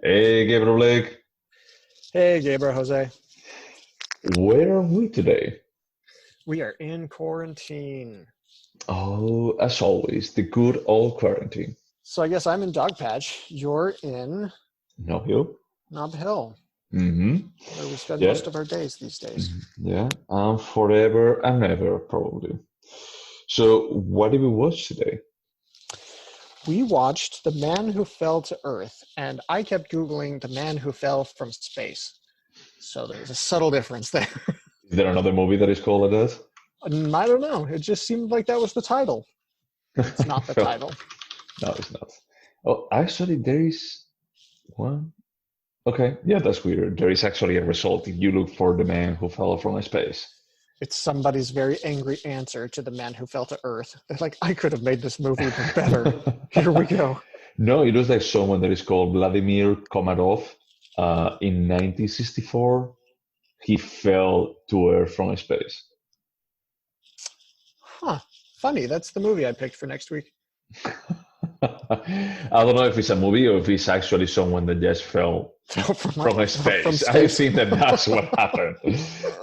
Hey, Gabriel Blake, Hey, Gabriel Jose. where are we today? We are in quarantine. Oh, as always, the good old quarantine. So I guess I'm in Dogpatch. You're in No you? Nob Hill, Mm-hmm. where we spend Yeah, most of our days these days. yeah, forever and ever, probably. So, what did we watch today? We watched The Man Who Fell to Earth, and I kept Googling The Man Who Fell from Space. So there's a subtle difference there. Is there another movie that is called like I don't know. It just seemed like that was the title. It's that? not the Well, title. no, it's not. Oh, actually, there is one. Okay, yeah, that's weird. There is actually a result if you look for the man who fell from space. It's somebody's very angry answer to The Man Who Fell to Earth. They're like, I could have made this movie even better. Here we go. No, it was like someone that is called Vladimir Komarov. In 1964, he fell to Earth from space. Huh. Funny. That's the movie I picked for next week. I don't know if it's a movie or if it's actually someone that just fell from From space. I space. think that that's what happened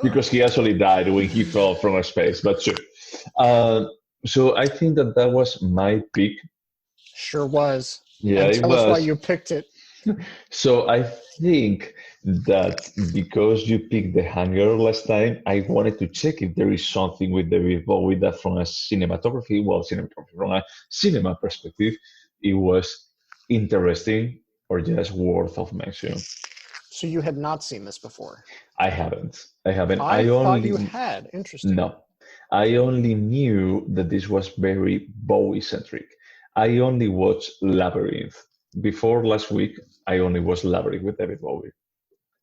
because he actually died when he fell from space. But sure. Uh, so I think that that was my pick. Sure was. Yeah, And it tell us why was. you picked it. So I think that because you picked The Hanger last time, I wanted to check if there is something with David Bowie that from a cinematography, from a cinema perspective, it was interesting or just worth of mention. So you had not seen this before. I haven't. I haven't. I I thought you only had. Interesting. no. I only knew that this was very Bowie centric. I only watched Labyrinth. Before last week, I only watched Labyrinth with David Bowie.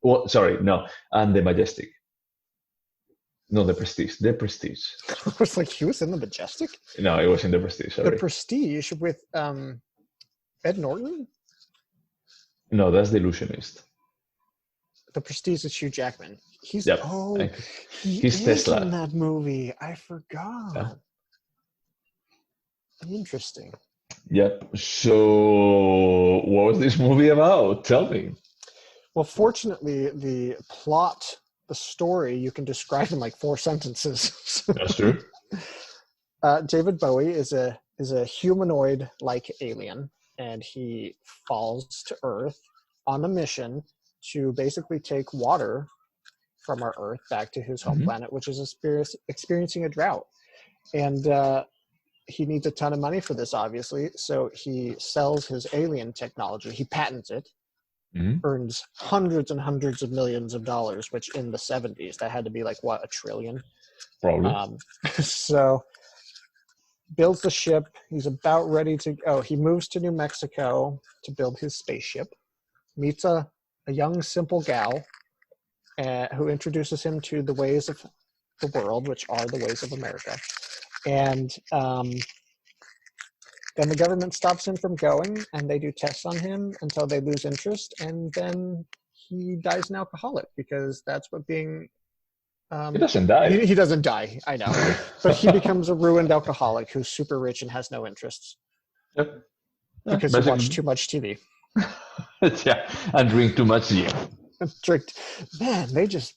Well, sorry, no, and The Majestic. No, The Prestige. The Prestige. I was like, he was in The Majestic? No, it was in The Prestige, The sorry. Prestige with Ed Norton? No, that's The Illusionist. The Prestige is Hugh Jackman. Yep. He He's is in Tesla. that movie. I Yeah. forgot. Interesting. Yep. So, what was this movie about? Tell me. Well, fortunately, the plot, the story, you can describe in like 4 sentences. That's true. David Bowie is a humanoid-like alien, and he falls to Earth on a mission to basically take water from our Earth back to his home Hmm. planet, which is experiencing a drought. And he needs a ton of money for this, obviously. So he sells his alien technology. He patents it, Hmm. earns hundreds and hundreds of millions of dollars, which in the 70s, that had to be like, what, a trillion? Probably. Um, so builds the ship. He's about ready to. Oh, he moves to New Mexico to build his spaceship. Meets a young, simple gal who introduces him to the ways of the world, which are the ways of America. And then the government stops him from going, and they do tests on him until they lose interest, and then he dies an alcoholic because that's what being. He doesn't die. He doesn't die, I know, but he becomes a ruined alcoholic who's super rich and has no interests Yep. Yeah, because he watched basically. too much TV. Yeah, and drink too much gin. Drink, man, they just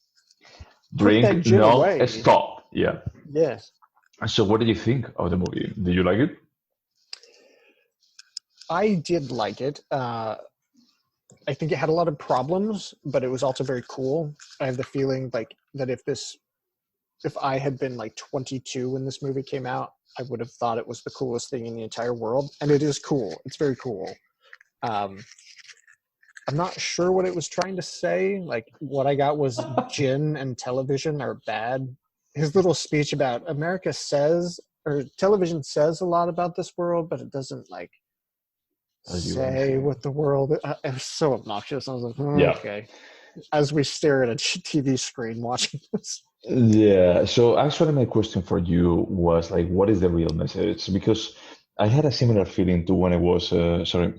put that Drink gin away. non-stop. Yeah. Yes, So, what did you think of the movie? Did you like it? I did like it. I think it had a lot of problems, but it was also very cool. I have the feeling like that if I had been like 22 when this movie came out, I would have thought it was the coolest thing in the entire world. And it is cool. It's very cool. Um, I'm not sure what it was trying to say. Like what I got was gin and television are bad. His little speech about America says, or television says a lot about this world, but it doesn't like Tell you say anything. what the world. It was so obnoxious. I was like, "Oh, Yeah. okay. As we stare at a TV screen watching this. Yeah. So actually, my question for you was like, what is the real message? Because I had a similar feeling to when I was, sorry,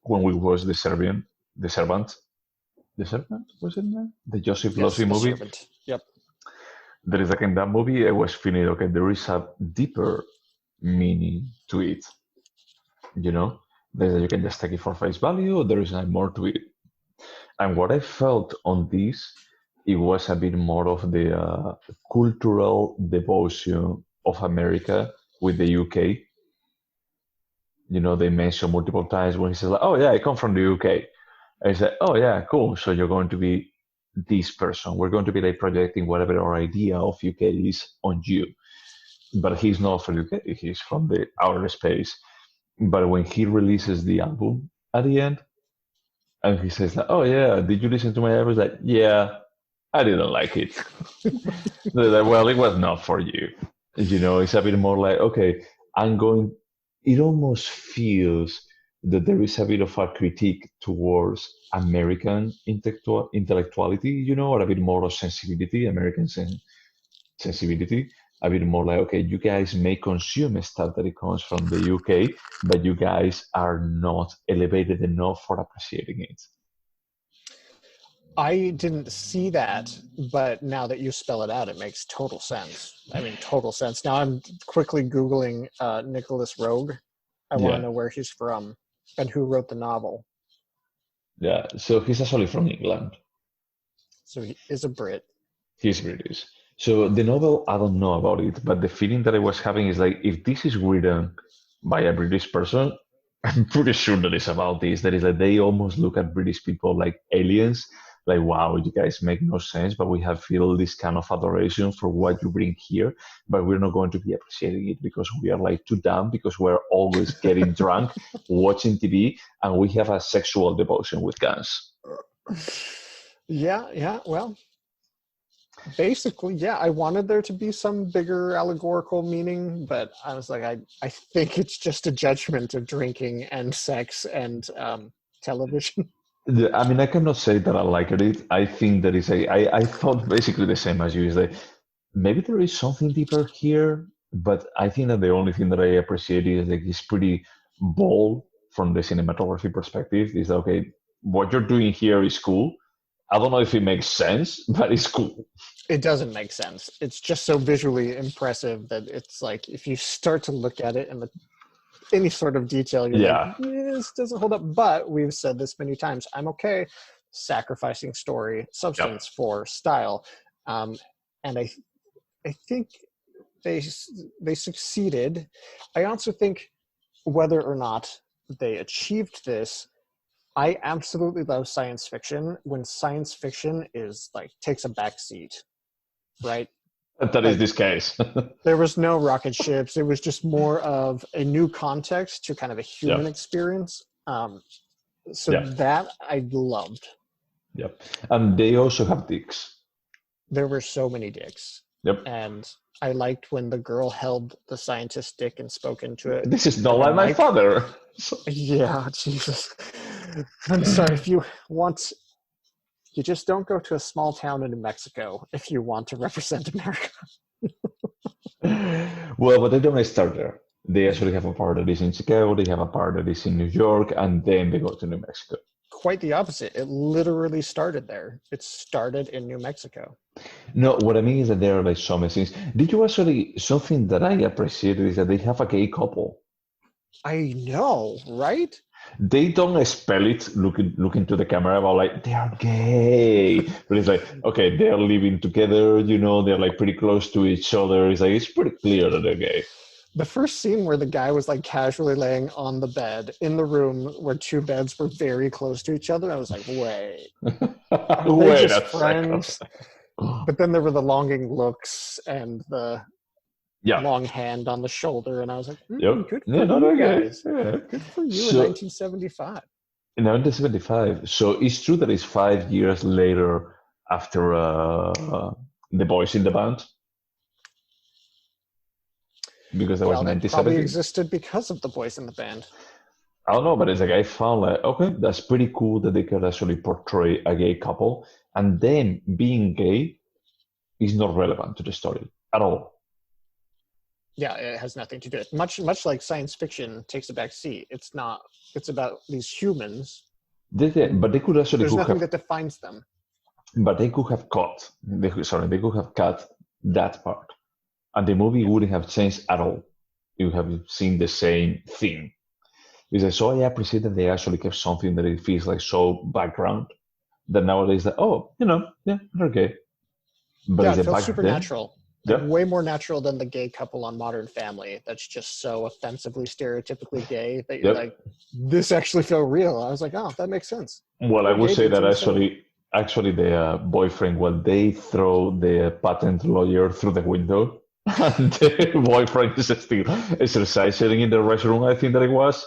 when we watched the Servant, the Servant was it name? The Joseph Yes, Losey The movie. Servant. Yep. There is like in that movie, I was feeling okay. There is a deeper meaning to it. You know, that you can just take it for face value, or there is like more to it. And what I felt on this, it was a bit more of the cultural devotion of America with the UK. They mention multiple times when he says, like, "Oh yeah, I come from the UK." And he said, "Oh yeah, cool. So you're going to be this person. We're going to be like projecting whatever our idea of UK is on you." But he's not from UK. He's from the outer space. But when he releases the album at the end, and he says, like, "Oh yeah, did you listen to my album?" I was like, "Yeah, I didn't like it." They're like, well, it was not for you. It's a bit more like, okay, I'm going. It almost feels that there is a bit of a critique towards American intellectuality, or a bit more of sensibility, American sensibility. A bit more like, okay, you guys may consume stuff that it comes from the UK, but you guys are not elevated enough for appreciating it. I didn't see that, but now that you spell it out, it makes total sense. I mean, total sense. Now I'm quickly Googling Nicolas Roeg. I want to Yeah, know where he's from and who wrote the novel. yeah. So he's actually from England. So he is a Brit. He's British. So the novel, I don't know about it, but the feeling that I was having is like, if this is written by a British person, I'm pretty sure that it's about this. That is like they almost look at British people like aliens, like, wow, you guys make no sense, but we have feel this kind of adoration for what you bring here, but we're not going to be appreciating it because we are like too dumb because we're always getting drunk, watching TV, and we have a sexual devotion with guns. Yeah. Well, basically, yeah. I wanted there to be some bigger allegorical meaning, but I was like, I think it's just a judgment of drinking and sex and television. I mean, I cannot say that I liked it. I think that I thought basically the same as you. Is like maybe there is something deeper here, but I think that the only thing that I appreciate is like it's pretty bold from the cinematography perspective. Is that, okay, what you're doing here is cool. I don't know if it makes sense, but it's cool. It doesn't make sense. It's just so visually impressive that it's like if you start to look at it and any sort of detail, you're like, Yeah, this doesn't hold up. But we've said this many times. I'm okay sacrificing story yep. substance for style, and I think they succeeded. I also think whether or not they achieved this, I absolutely love science fiction when science fiction is like takes a back seat, right? That is Like this case. there was no rocket ships. It was just more of a new context to kind of a human Yep, experience. So yep, that I loved. yep. And they also have dicks. There were so many dicks. Yep. And I liked when the girl held the scientist's dick and spoke into it This is not in the like my mic. father. Yeah, Jesus. I'm sorry. If you want, you just don't go to a small town in New Mexico if you want to represent America. Well, but they don't start there. They actually have a part that is in Chicago, they have a part that is in New York, and then they go to New Mexico. Quite the opposite. It literally started there. It started in New Mexico. No, what I mean is that there are like some scenes. Did you actually, something that I appreciated is that they have a gay couple. I know, right? They don't spell it looking to the camera about like they are gay. But it's like, okay, they're living together, they're like pretty close to each other. It's like it's pretty clear that they're gay. The first scene where the guy was like casually laying on the bed in the room where two beds were very close to each other, I was like, wait, are they Wait just a second. friends? But then there were the longing looks and the Yeah. long hand on the shoulder, and I was like, Yep. good Yeah, for no, you they're gay. guys. Yeah. Good for you in So 1975. in 1975. So it's true that it's 5 years later after the boys in the band because that was Well, it probably 1970. existed because of the boys in the band. I don't know, but it's like I found like, okay, that's pretty cool that they could actually portray a gay couple, and then being gay is not relevant to the story at all. Yeah, it has nothing to do with it. Much like science fiction takes a back seat. It's not. It's about these humans. But they could actually There's could nothing have, that defines them. but they could have cut. They could have cut that part, and the movie wouldn't have changed at all. You have seen the same thing. Because so I appreciate that they actually kept something that it feels like so background, that nowadays, like, oh, yeah, they're gay. But Yeah, is it it felt back super then? natural. Like Yeah, way more natural than the gay couple on Modern Family. That's just so offensively, stereotypically gay that you're yep. like, this actually felt real. I was like, oh, that makes sense. Well, I Four would gay say dudes that in the 70s. actually, the boyfriend, well, they throw the patent lawyer through the window, and the boyfriend is still exercising in the restroom. I think that it was,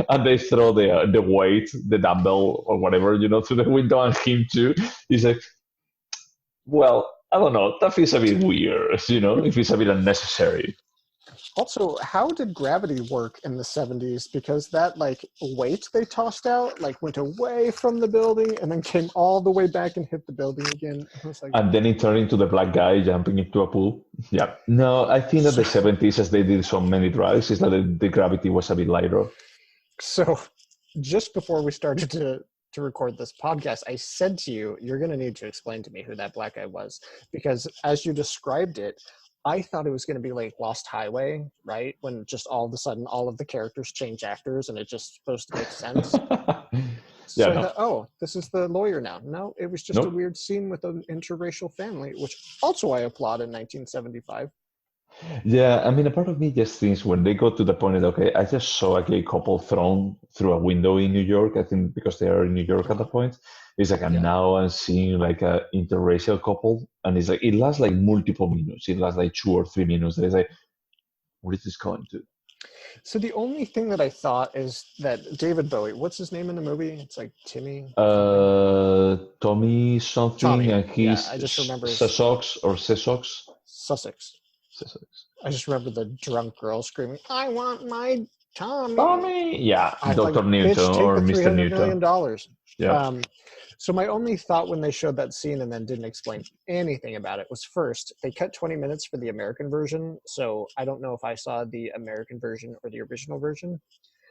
and they throw the weight, the dumbbell or whatever, through the window, and him too. He's like, well, I don't know. That feels a bit weird, if it's a bit unnecessary. Also, how did gravity work in the 70s? Because that like weight they tossed out like went away from the building and then came all the way back and hit the building again. I was like, And then it turned into the black guy jumping into a pool. Yeah. No, I think that so, the 70s, as they did so many drugs, is that the gravity was a bit lighter. so just before we started to record this podcast, I said to you, you're going to need to explain to me who that black guy was, because as you described it, I thought it was going to be like Lost Highway, right? When just all of a sudden all of the characters change actors and it's just supposed to make sense. Yeah, So I no. thought, oh, this is the lawyer now. No, it was just a Nope. weird scene with an interracial family, which also I applaud in 1975. Yeah, I mean, a part of me just thinks when they got to the point that, okay, I just saw a gay couple thrown through a window in New York, I think because they are in New York at the point. It's like, and Yeah. now I'm seeing like a interracial couple, and it's like, it lasts like multiple minutes. It lasts like 2 or 3 minutes. And it's like, what is this going to? So the only thing that I thought is that David Bowie, what's his name in the movie? It's like Timmy something. Tommy something, Tommy. and Yeah, he's I just remember his Sesox or Sesox. Sussex. Sesox. I just remember the drunk girl screaming, "I want my Tommy!" Tommy, yeah, I was like, Dr. Newton "Bitch, take or the Mr. $300 million Newton. dollars." Yeah. Um, so my only thought when they showed that scene and then didn't explain anything about it was, first, they cut 20 minutes for the American version, so I don't know if I saw the American version or the original version.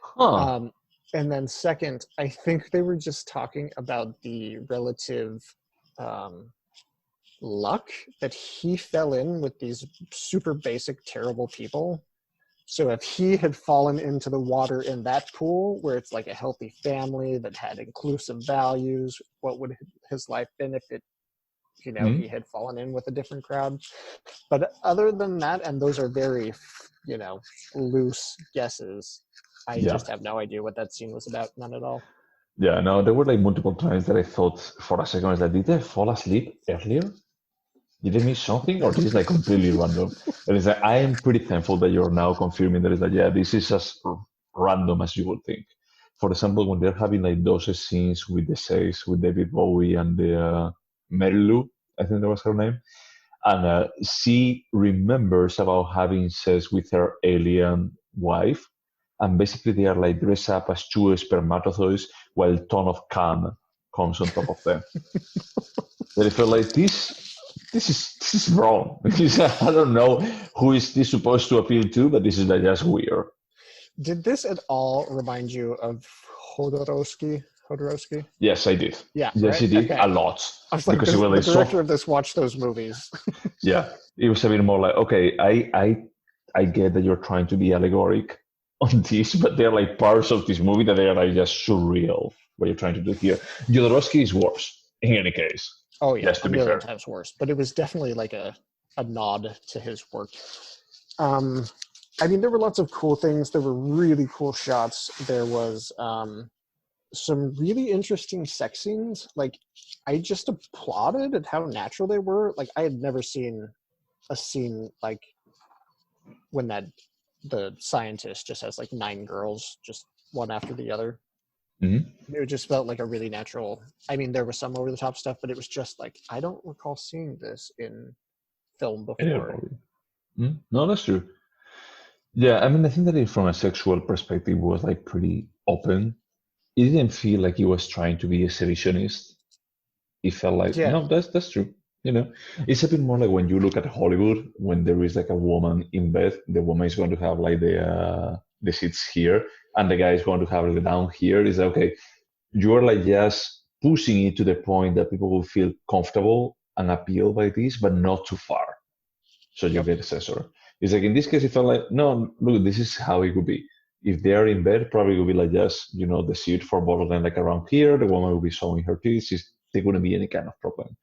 Huh. Um, and then second, I think they were just talking about the relative um, luck that he fell in with these super basic, terrible people. So if he had fallen into the water in that pool where it's like a healthy family that had inclusive values, what would his life been if he Mhm. had fallen in with a different crowd? But other than that, and those are very, loose guesses, I Yeah. just have no idea what that scene was about. None at all. Yeah, no, there were like multiple times that I thought for a second, I was like, did I fall asleep earlier? Did I miss something? Or this is like completely random? And it's like, I am pretty thankful that you're now confirming that it's like, yeah, this is as random as you would think. For example, when they're having like those scenes with the sex with David Bowie and the Mary Lou, I think that was her name, and she remembers about having sex with her alien wife, and basically they are like dressed up as two spermatozoids while a ton of cum comes on top of them. That I felt like this is wrong. I don't know who is this supposed to appeal to, but this is like just weird. Did this at all remind you of Hodorowski? Hodorowski? Yes, I did. Yeah, Yes, right? it did Okay. a lot I was like, because it was the like director so. of this watched those movies. Yeah, it was a bit more like, okay, I get that you're trying to be allegoric on this, but they're like parts of this movie that they're like just surreal. What you're trying to do here, Jodorowsky is worse in any case. Oh yeah, Just a to be million fair. times worse. But it was definitely like a nod to his work. Um, I mean, there were lots of cool things. There were really cool shots. There was some really interesting sex scenes. Like, I just applauded at how natural they were. Like, I had never seen a scene like when the scientist just has like 9 girls, just one after the other. Mm-hmm. It just felt like a really natural. I mean, there was some over the top stuff, but it was just like, I don't recall seeing this in film before. No, that's true. Yeah, I mean, I think that from a sexual perspective was like pretty open. It didn't feel like he was trying to be exhibitionist. It felt like Yeah. no, that's true. It's a bit more like when you look at Hollywood, when there is like a woman in bed, the woman is going to have like the seats here, and the guy is going to have it down here. Is okay. You are like just pushing it to the point that people will feel comfortable and appealed by this, but not too far. So you Yep. get a sensor. It's like in this case, it felt like no, look, this is how it would be. If they are in bed, probably will be like just, the suit for both of them, like around here. The woman will be showing her tits. There wouldn't be any kind of problem.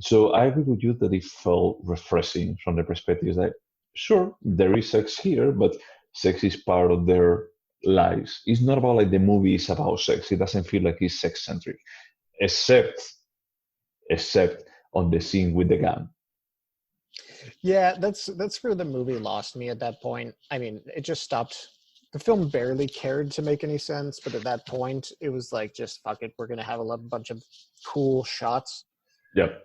So I agree with you that it felt refreshing from the perspective that, sure, there is sex here, but sex is part of their lives. It's not about like the movie is about sex. It doesn't feel like it's sex centric, except on the scene with the gun. Yeah, that's where the movie lost me at that point. I mean, it just stopped. The film barely cared to make any sense, but at that point, it was like, just fuck it, we're gonna have a bunch of cool shots. Yep.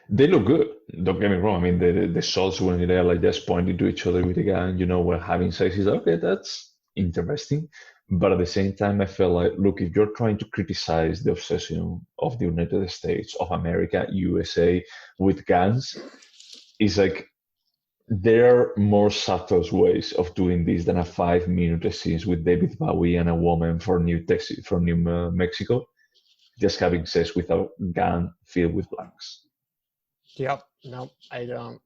They look good. Don't get me wrong. I mean, the shots when they're like just pointing to each other with a gun, we're having sex. Is okay, that's interesting. But at the same time, I felt like, look, if you're trying to criticize the obsession of the United States of America, USA, with guns, it's like there are more subtle ways of doing this than a 5-minute scene with David Bowie and a woman from New Mexico, just having sex with a gun filled with blanks. Yep. No, I don't.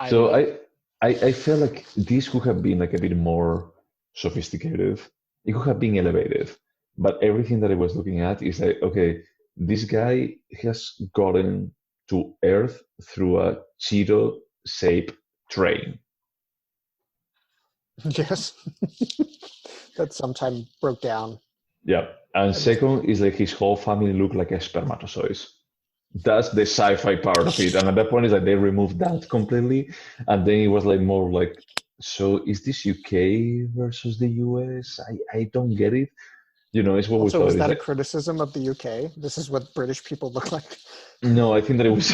So I feel like this could have been like a bit more sophisticated. It could have been elevated. But everything that I was looking at is like, okay, this guy has gotten to Earth through a Cheeto-shaped train. Yes. That sometime broke down. Yeah. And second is like his whole family looked like a spermatozoids. That's the sci-fi part of it. And at that point is like they removed that completely. And then it was like more like, so is this UK versus the US? I don't get it. It's what Also, we thought. is that a criticism of the UK? This is what British people look like. No, I think that it was.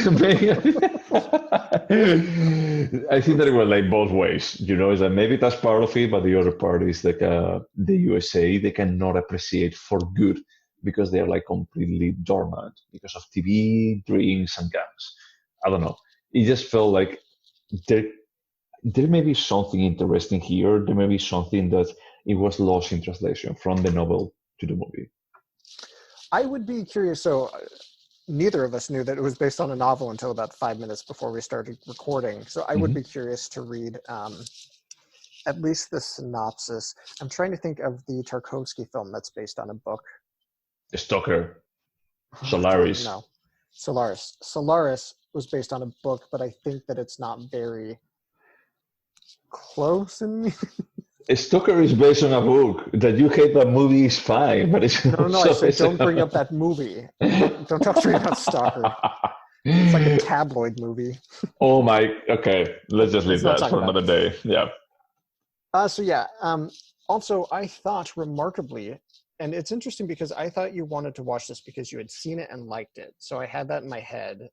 I think that it was like both ways. Is that maybe that's part of it, but the other part is like the USA. They cannot appreciate for good because they are like completely dormant because of TV, drinks, and guns. I don't know. It just felt like there may be something interesting here. There may be something that it was lost in translation from the novel to the movie. I would be curious. So neither of us knew that it was based on a novel until about 5 minutes before we started recording. So I would be curious to read at least the synopsis. I'm trying to think of the Tarkovsky film that's based on a book. Stalker. Solaris. No. Solaris. Solaris was based on a book, but I think that it's not very close in Stalker is based on a book. That you hate that movie is fine, but it's no. I said don't bring up that movie. Don't talk to me about Stalker. It's like a tabloid movie. Oh my. Okay, let's just leave that for another day. Yeah. So yeah. Also, I thought remarkably, and it's interesting because I thought you wanted to watch this because you had seen it and liked it. So I had that in my head.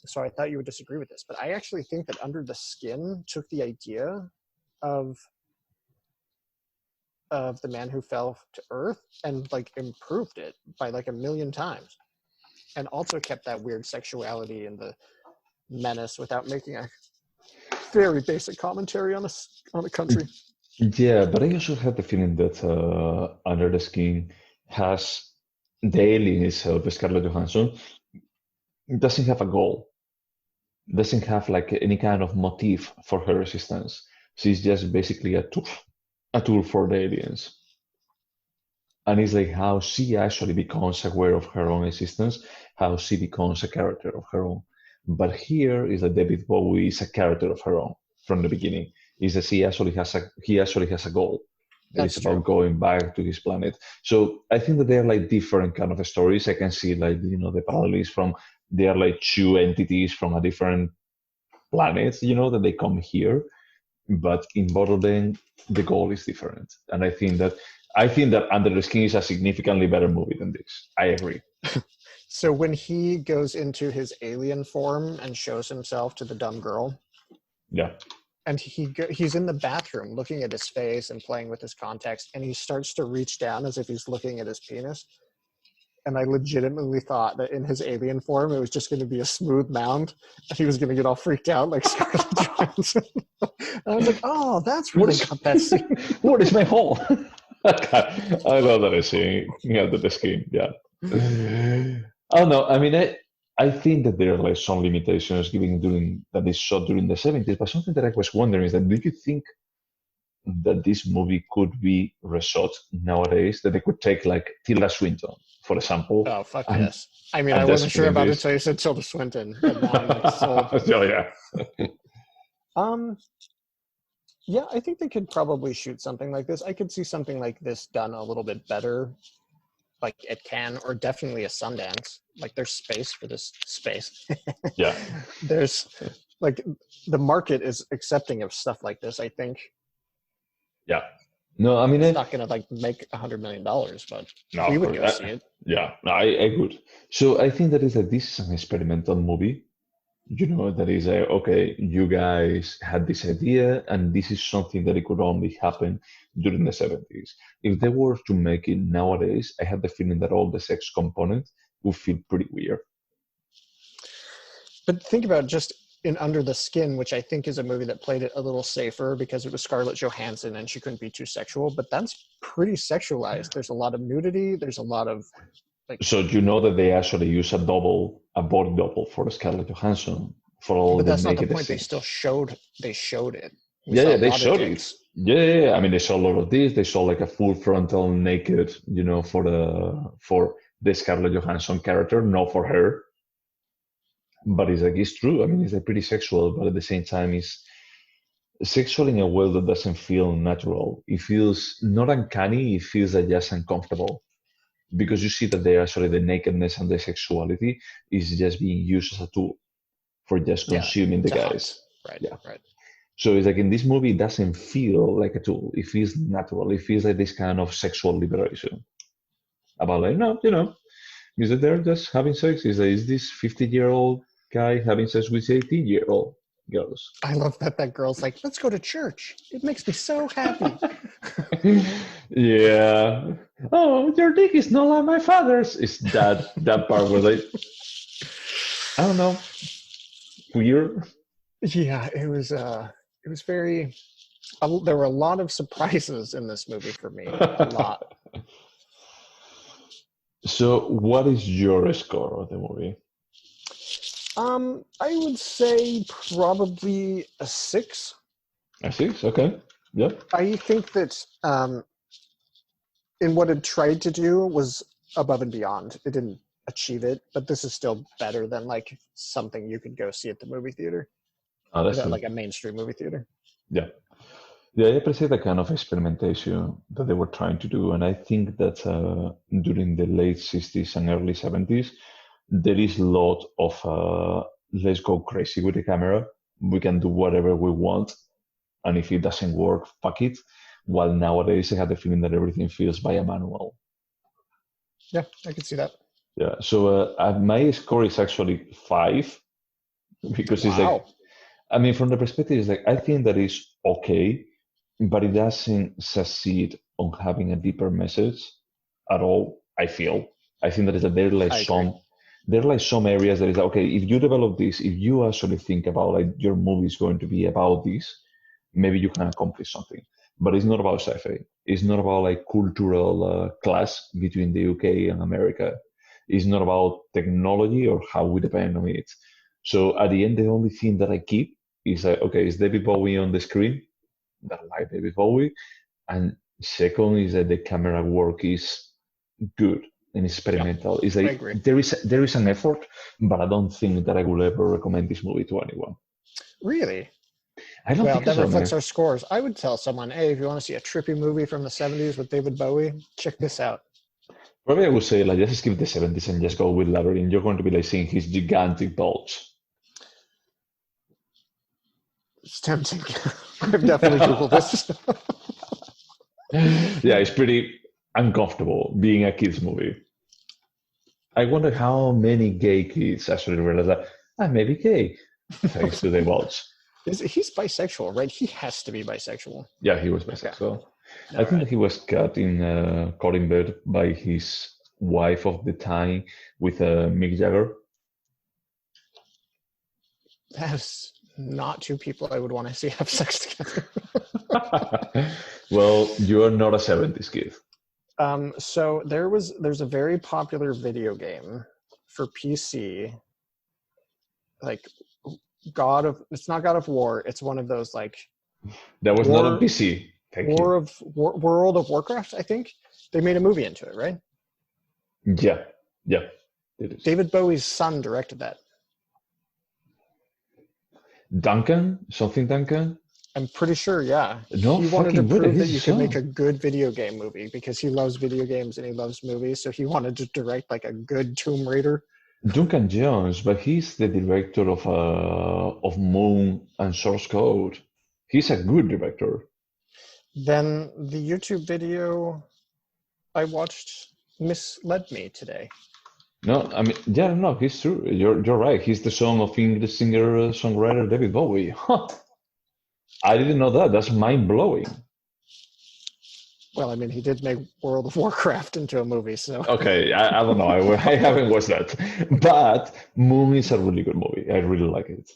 So I thought you would disagree with this, but I actually think that Under the Skin took the idea of The Man Who Fell to Earth and like improved it by like 1,000,000 times, and also kept that weird sexuality and the menace without making a very basic commentary on a country. Yeah, but I also have the feeling that Under the Skin has the alien itself, Scarlett Johansson, doesn't have a goal, doesn't have like any kind of motive for her resistance. She's just basically a tool for the aliens. And it's like how she actually becomes aware of her own existence, how she becomes a character of her own. But here is that David Bowie is a character of her own from the beginning. Is that he actually has a goal. It's about going back to his planet. So I think that they're like different kind of stories. I can see like the parallels from they are like two entities from a different planet, that they come here. But in both of them, the goal is different. And I think that Under the Skin is a significantly better movie than this. I agree. So when he goes into his alien form and shows himself to the dumb girl, yeah, and he's in the bathroom looking at his face and playing with his contacts, and he starts to reach down as if he's looking at his penis. And I legitimately thought that in his alien form, it was just going to be a smooth mound, and he was going to get all freaked out like Scarlett Johansson. And I was like, oh, that's where they got that scene. What is my hole? I love that scene. Under the Skin, yeah. Oh no, I mean, I think that there are like some limitations given that they shot during the 70s, but something that I was wondering is that do you think that this movie could be reshot nowadays, that they could take like Tilda Swinton, for example, Oh, fuck and, yes. I mean, I and just wasn't put sure in about it this. until you said Tilda Swinton, but now I'm like sold. So, yeah. Yeah, I think they could probably shoot something like this. I could see something like this done a little bit better, like at Cannes, or definitely a Sundance. Like there's space for this space. Yeah. There's like the market is accepting of stuff like this. I think Yeah. No, I mean, it's not going to like make $100 million, but no, we of would course. go see it. Yeah, no, I would. So I think that is that this is an experimental movie. That is okay, you guys had this idea, and this is something that it could only happen during the 70s. If they were to make it nowadays, I have the feeling that all the sex component would feel pretty weird. But think about just in Under the Skin, which I think is a movie that played it a little safer because it was Scarlett Johansson and she couldn't be too sexual, but that's pretty sexualized. There's a lot of nudity. There's a lot of like. So you know that they actually use a body double for Scarlett Johansson for all But the that's not the naked point. They scenes. still showed it. We Yeah, saw yeah, a they lot of showed it. dicks. Yeah. I mean, they saw a lot of this. They saw like a full frontal naked, for the Scarlett Johansson character, not for her. But it's true. I mean, it's pretty sexual, but at the same time, it's sexual in a way that doesn't feel natural. It feels not uncanny. It feels like just uncomfortable because you see that the nakedness and the sexuality is just being used as a tool for just Yeah, consuming the to hunt. guys. Right. Yeah. Right. So it's like in this movie, it doesn't feel like a tool. It feels natural. It feels like this kind of sexual liberation. About like, no, is that they're just having sex? Is this 50-year-old guy having sex with 18-year-old girls? I love that girl's like, let's go to church. It makes me so happy. Yeah. Oh, your dick is not like my father's. Is that part where like, I don't know, weird? Yeah, it was very. There were a lot of surprises in this movie for me. A lot. So, what is your score of the movie? I would say probably a 6. A 6? Okay. Yep. I think that in what it tried to do was above and beyond. It didn't achieve it, but this is still better than like something you could go see at the movie theater. Oh, that's Like a mainstream movie theater. Yeah. Yeah, I appreciate the kind of experimentation that they were trying to do. And I think that during the late 60s and early 70s, there is a lot of let's go crazy with the camera. We can do whatever we want. And if it doesn't work, fuck it. While nowadays, I have the feeling that everything feels by a manual. Yeah, I can see that. Yeah. So my score is actually 5 because it's like, I mean, from the perspective, it's like, I think that is okay, but it doesn't succeed on having a deeper message at all. I think that is that there are like some areas that is like, okay, if you develop this, if you actually think about like your movie is going to be about this, maybe you can accomplish something. But it's not about sci-fi. It's not about like cultural clash between the UK and America. It's not about technology or how we depend on it. So at the end, the only thing that I keep is like, okay, is David Bowie on the screen? That I like David Bowie. And second is that the camera work is good and experimental. Yeah, it's like there is an effort, but I don't think that I will ever recommend this movie to anyone. Really? I don't think that so, reflects man. our scores. I would tell someone, hey, if you want to see a trippy movie from the 70s with David Bowie, check this out. Probably I would say like just skip the 70s and just go with Labyrinth. You're going to be like seeing his gigantic bulge. It's tempting. I've definitely Googled this. Yeah, it's pretty uncomfortable being a kids movie. I wonder how many gay kids actually realize that I may be gay thanks to the bulge. He's bisexual, right? He has to be bisexual. Yeah, he was bisexual. Okay. I think that he was caught in bed by his wife of the time with Mick Jagger. That's not two people I would want to see have sex together. Well, you are not a 70s kid. So there's a very popular video game for PC, like it's not God of War. It's one of those like. That was not on PC. Thank you. World of Warcraft, I think. They made a movie into it, right? Yeah, it is. David Bowie's son directed that. Duncan? Something Duncan? I'm pretty sure, yeah. No He wanted to fucking way, prove that he's you his could make son. a good video game movie because he loves video games and he loves movies. So he wanted to direct like a good Tomb Raider. Duncan Jones, but he's the director of Moon and Source Code. He's a good director. Then the YouTube video I watched misled me today. No, I mean, yeah, no, he's true. You're right. He's the son of English singer songwriter David Bowie. Huh. I didn't know that. That's mind blowing. Well, I mean, he did make World of Warcraft into a movie, so. Okay, I don't know. I haven't watched that, but Moon is a really good movie. I really like it.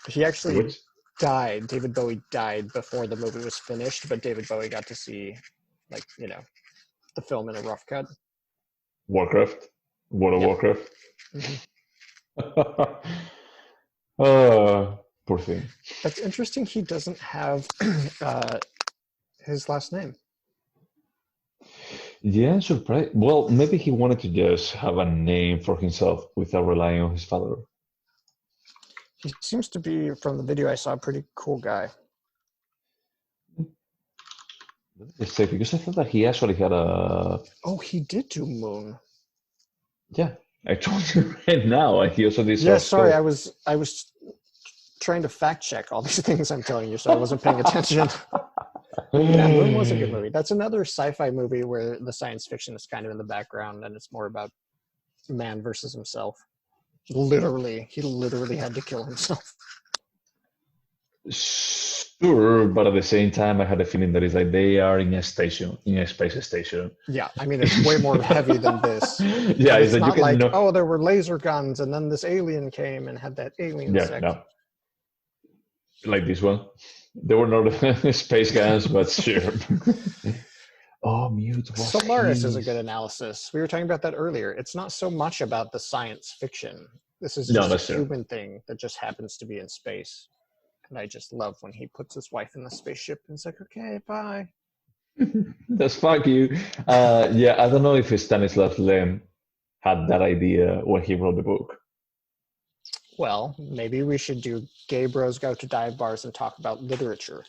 He actually Which? died. David Bowie died before the movie was finished, but David Bowie got to see, like, the film in a rough cut. Warcraft. World of Yep. Warcraft. Mm-hmm. Poor thing. That's interesting. He doesn't have his last name. Yeah, surprised. Well, maybe he wanted to just have a name for himself without relying on his father. He seems to be, from the video I saw, a pretty cool guy. Let's say, because I thought that he actually had a. Oh, he did do Moon. Yeah, I told you right now. And he also did. Yeah, Source sorry, Code. I was trying to fact check all these things I'm telling you, so I wasn't paying attention. Yeah, Moon was a good movie. That's another sci-fi movie where the science fiction is kind of in the background and it's more about man versus himself. He literally had to kill himself. Sure, but at the same time, I had a feeling that it's like they are in a station, in a space station. Yeah, I mean, it's way more heavy than this. Yeah, it's that not you like, can know. oh, there were laser guns and then this alien came and had that alien Yeah, sex. no, like this one. They were not space guns, but sure. Oh, Mute was Solaris is a his. good analysis. We were talking about that earlier. It's not so much about the science fiction. This is No, just that's a true. human thing that just happens to be in space. And I just love when he puts his wife in the spaceship and it's like, okay, bye. That's fuck you. Yeah, I don't know if Stanislav Lem had that idea when he wrote the book. Well, maybe we should do Gay Bros Go to Dive Bars and talk about literature.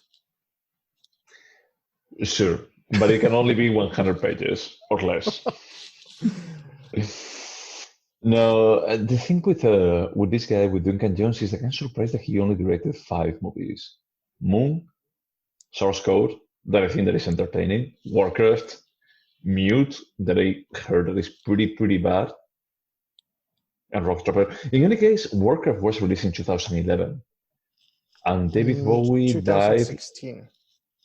Sure, but it can only be 100 pages or less. No, the thing with this guy, with Duncan Jones, is that I'm surprised that he only directed 5 movies. Moon, Source Code, that I think that is entertaining, Warcraft, Mute, that I heard that is pretty bad, and Rockstar. In any case, Warcraft was released in 2011, and David Bowie died. 2016.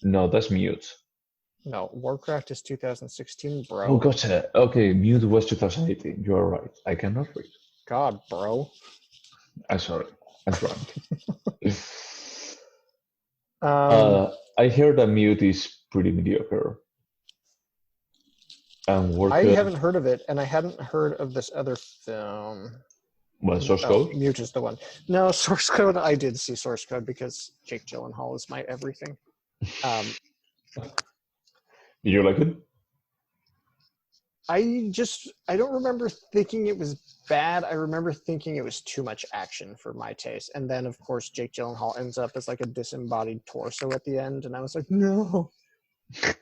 No, that's Mute. No, Warcraft is 2016, bro. Oh, gotcha. Okay, Mute was 2018. You are right. I cannot read. God, bro. I'm sorry. I'm drunk. Um, I heard that Mute is pretty mediocre. And I Warcraft haven't heard of it, and I hadn't heard of this other film. was Source Oh, Code. Mute is the one. No, Source Code, I did see Source Code because Jake Gyllenhaal is my everything. Did you like it? I don't remember thinking it was bad. I remember thinking it was too much action for my taste. And then, of course, Jake Gyllenhaal ends up as like a disembodied torso at the end. And I was like, no,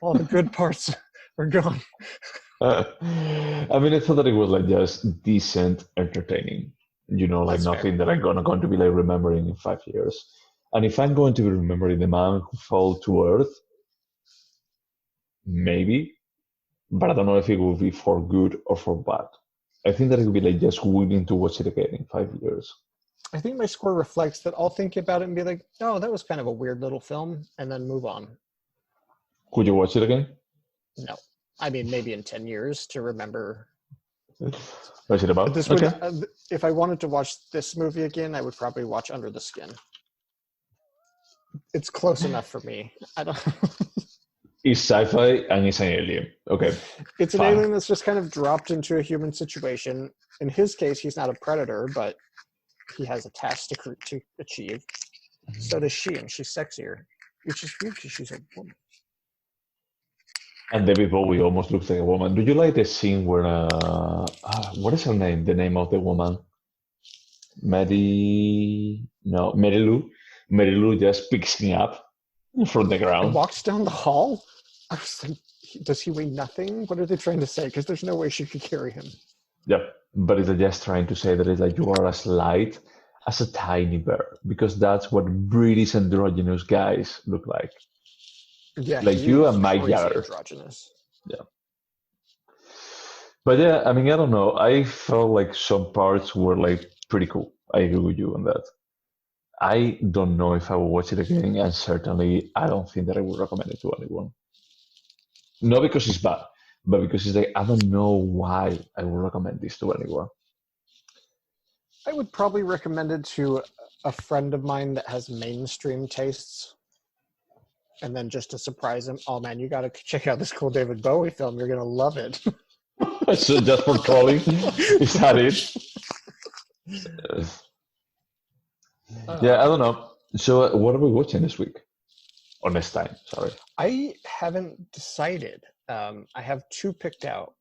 all the good parts are gone. I mean, I thought that it was like just decent entertaining. You know, like That's fair. nothing that I'm going to be like remembering in 5 years. And if I'm going to be remembering the man who fell to earth, maybe, but I don't know if it will be for good or for bad. I think that it will be like just willing to watch it again in 5 years. I think my score reflects that I'll think about it and be like, oh, that was kind of a weird little film, and then move on. Could you watch it again? No. I mean, maybe in 10 years to remember. What's it about? This would, if I wanted to watch this movie again, I would probably watch Under the Skin. It's close enough for me. I don't. It's sci-fi and it's an alien. Okay. It's an Fine. alien that's just kind of dropped into a human situation. In his case, he's not a predator, but he has a task to achieve. So does she, and she's sexier, which is weird because she's a woman. And David Bowie almost looks like a woman. Do you like the scene where what is her name? The name of the woman, Mary Lou. Mary Lou just picks me up from the And ground. walks down the hall. I was like, does he weigh nothing? What are they trying to say? Because there's no way she could carry him. Yep. But it's just trying to say that it's like you are as light as a tiny bird because that's what British androgynous guys look like. Yeah, Like he you is and Mike crazy Jagger. androgynous. Yeah. But yeah, I mean, I don't know. I felt like some parts were like pretty cool. I agree with you on that. I don't know if I will watch it again, and certainly I don't think that I would recommend it to anyone. Not because it's bad, but because it's like I don't know why I would recommend this to anyone. I would probably recommend it to a friend of mine that has mainstream tastes. And then just to surprise him, oh man, you got to check out this cool David Bowie film. You're going to love it. So just for trolling, is that it? Yeah, I don't know. So what are we watching this week? Or next time, sorry. I haven't decided. I have two picked out,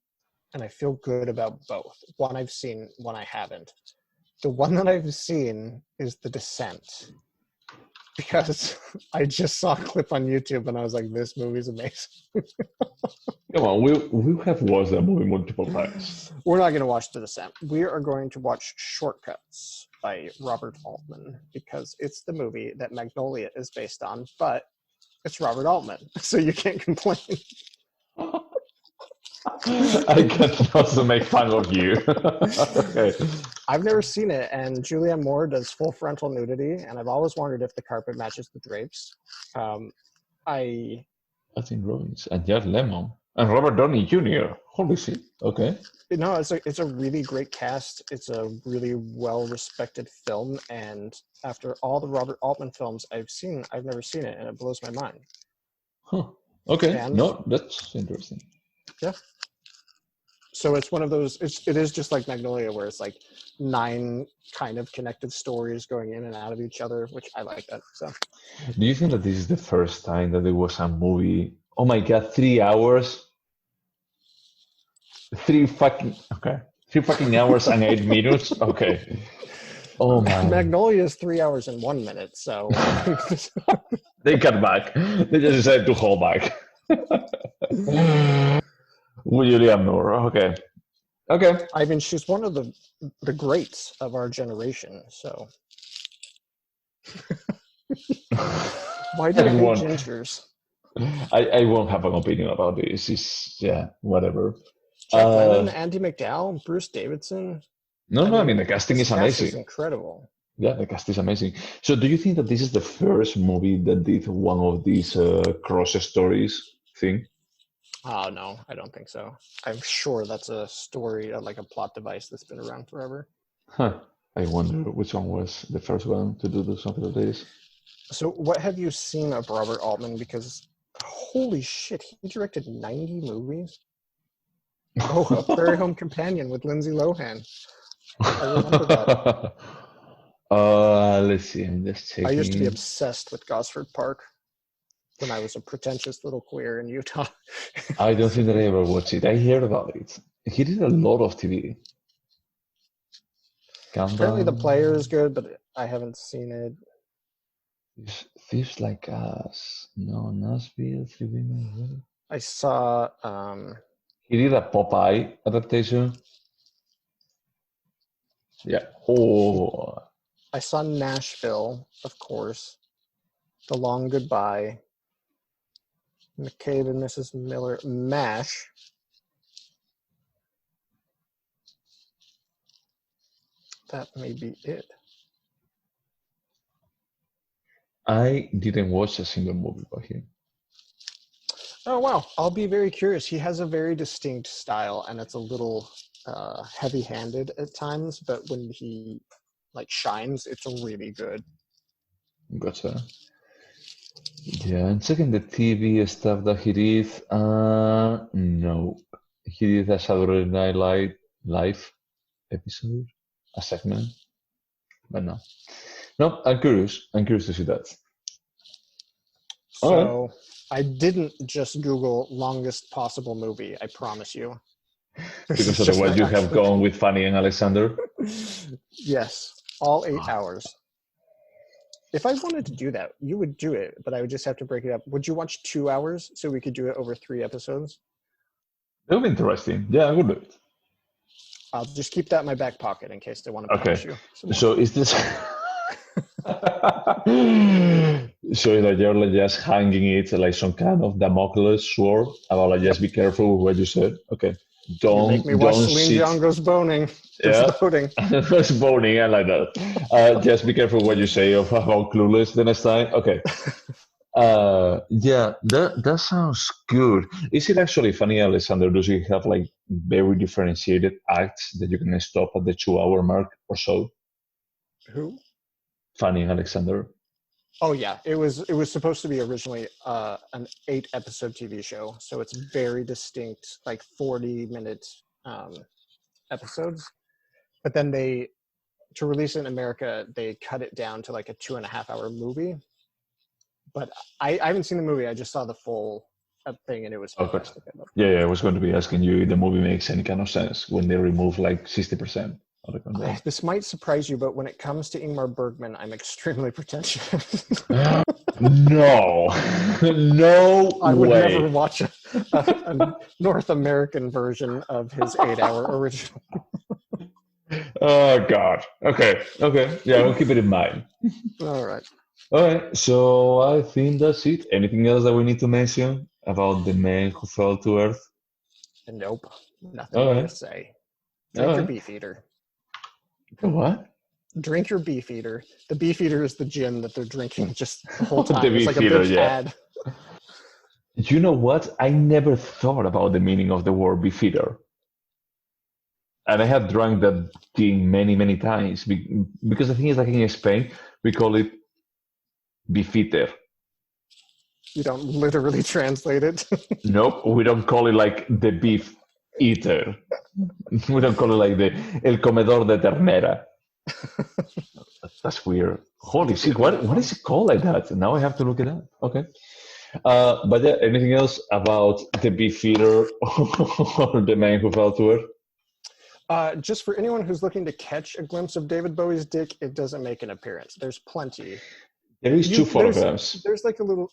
and I feel good about both. One I've seen, one I haven't. The one that I've seen is The Descent, because I just saw a clip on YouTube and I was like, this movie's amazing. Come on, we have watched that movie multiple times. We're not going to watch The Descent. We are going to watch Shortcuts by Robert Altman, because it's the movie that Magnolia is based on, but it's Robert Altman, so you can't complain. I can also make fun of you. Okay. I've never seen it, and Julianne Moore does full frontal nudity, and I've always wondered if the carpet matches the drapes. I Nothing Robbins and Jared Lemon and Robert Downey Jr. Holy shit. Okay. No, it's a really great cast. It's a really well respected film, and after all the Robert Altman films I've seen, I've never seen it, and it blows my mind. Huh. Okay. And No, that's interesting. yeah, so it's one of those. It is just like Magnolia, where it's like 9 kind of connected stories going in and out of each other, which I like that. So Do you think that this is the first time that there was a movie? Oh my God, 3 hours? 3 fucking hours and 8 minutes? Okay. Oh man. Magnolia is 3 hours and 1 minute. So They cut back. They just decided to hold back. William Moore. Okay. Okay. I mean, she's one of the greats of our generation. So why do I hate gingers? I won't have an opinion about this. It's whatever. Jack Lemmon, Andy McDowell, Bruce Davidson. No, I mean the casting is Cast amazing. is incredible. Yeah, the cast is amazing. So, do you think that this is the first movie that did one of these cross stories thing? Oh no, I don't think so. I'm sure that's a story, like a plot device that's been around forever. Huh. I wonder which one was the first one to do something like this. So, what have you seen of Robert Altman? Because holy shit, he directed 90 movies. Oh, A Prairie Home Companion with Lindsay Lohan. I remember that. Let's see. I'm just checking. I used to be obsessed with Gosford Park when I was a pretentious little queer in Utah. I don't think that I ever watched it. I heard about it. He did a lot of TV. Apparently, The Player is good, but I haven't seen it. Thieves Like Us. No, Nashville. I saw. He did a Popeye adaptation. Yeah. Oh. I saw Nashville, of course. The Long Goodbye. McCabe and Mrs. Miller. MASH. That may be it. I didn't watch a single movie by him. Oh, wow. I'll be very curious. He has a very distinct style, and it's a little heavy-handed at times, but when he shines, it's really good. Gotcha. Yeah, and checking the TV stuff that he did. No. He did a Saturday Night Live episode, a segment, but no. No, I'm curious. I'm curious to see that. So, I didn't just Google longest possible movie. I promise you. This is Because just my otherwise you have actual. gone with Fanny and Alexander. Yes, all 8 hours. If I wanted to do that, you would do it, but I would just have to break it up. Would you watch 2 hours so we could do it over 3 episodes? That would be interesting. Yeah, I would do it. I'll just keep that in my back pocket in case they want to punish Okay. you. some more. So is this so that you're like just hanging it like some kind of Damocles sword about like Yep. just be careful with what you said. Okay. You make me watch Celine sit. Dion goes boning. Goes Yeah. boating. It's boning. I like that. Just be careful what you say about Clueless the next time. Okay. Yeah, that sounds good. Is it actually funny, Alexander? Does it have like very differentiated acts that you can stop at the 2 hour mark or so? Who? Funny, Alexander. Oh yeah, it was supposed to be originally an 8 episode TV show, so it's very distinct, like 40-minute episodes. But then to release it in America, they cut it down to like a 2.5 hour movie. But I haven't seen the movie. I just saw the full thing, and it was Okay. fantastic. I loved Yeah, I was going to be asking you if the movie makes any kind of sense when they remove like 60% of the it. content. This might surprise you, but when it comes to Ingmar Bergman, I'm extremely pretentious. No, no I would way. never watch a North American version of his 8 hour original. Oh God. Okay. Yeah, we'll keep it in mind. All right. All right. So I think that's it. Anything else that we need to mention about the man who fell to Earth? Nope. Nothing All more to right. say. All Drink your right. Beefeater. What? Drink your Beefeater. The Beefeater is the gin that they're drinking just the whole The time. It's like a Beefeater, big yeah. ad. You know what? I never thought about the meaning of the word beefeater. And I have drunk that thing many, many times because the thing is, like in Spain, we call it beefeater. You don't literally translate it. Nope, we don't call it like the beef eater. We don't call it like the el comedor de ternera. That's weird. Holy shit, what is it called like that? Now I have to look it up. Okay. But yeah, anything else about the beefeater or the man who fell to Earth? Just for anyone who's looking to catch a glimpse of David Bowie's dick, it doesn't make an appearance. There's plenty. There is two photographs. There's like a little,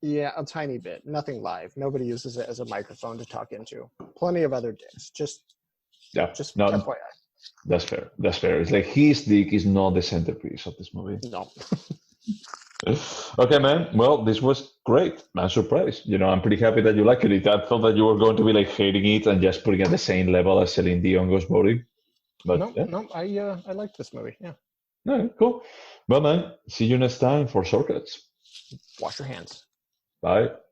yeah, a tiny bit. Nothing live. Nobody uses it as a microphone to talk into. Plenty of other dicks. Just no, FYI. That's fair. It's like his dick is not the centerpiece of this movie. No. Okay, man. Well, this was great. I'm surprised. I'm pretty happy that you liked it. I thought that you were going to be like hating it and just putting it at the same level as Celine Dion goes boating. But no, I liked this movie. Yeah. No, cool. Well, man, see you next time for Shortcuts. Wash your hands. Bye.